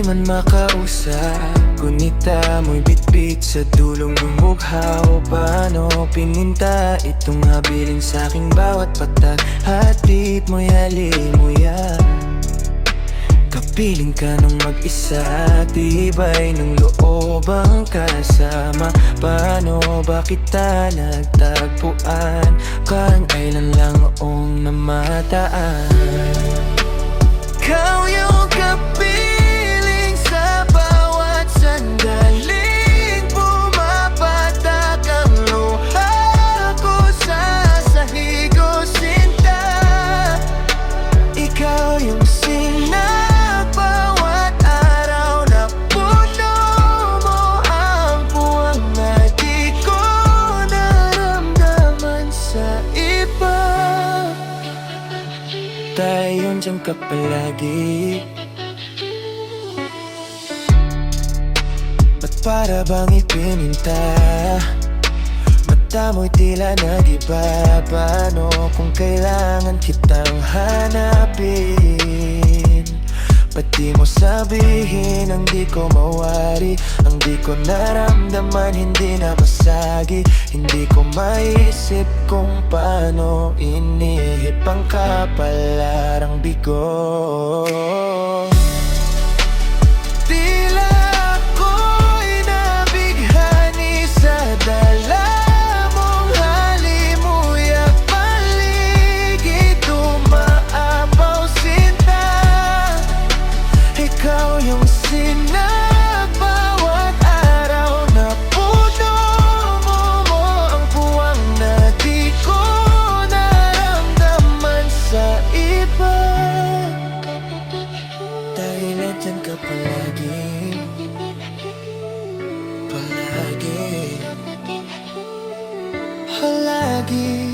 man makausap, gunita mo'y bitbit sa dulong lumughaw. Paano pininta itong habilin sa'king bawat patak? Hatid mo'y halimuyan, kapiling ka nung mag-isa. Tibay ng loob ang kasama. Paano ba kita nagtagpuan? Kang ailan lang noong namataan. Ikaw yung kapiling sa bawat sandaling pumapatak ang luha ko sa sahig o sinta. Ikaw yung sinag bawat araw na puno mo ang puwang na di ko naramdaman sa iba. Tayo dyan ka palagi. Ba't para bang ipininta? Mata mo'y tila nag-iba. Paano kung kailangan kitang hanapin? Pati mo sabihin ang di ko mawari. Ang di ko naramdaman, hindi na masagi. Hindi ko maisip kung paano inihip ang kapalarang bigo. Tila ako'y nabighani sa dala mong halimuyak. Paligid umaapaw sinta. Ikaw yung sinag bawat araw na puno mo ang puwang na di ko naramdaman sa iba. Dahil nandyan ka palagi, palagi, palagi.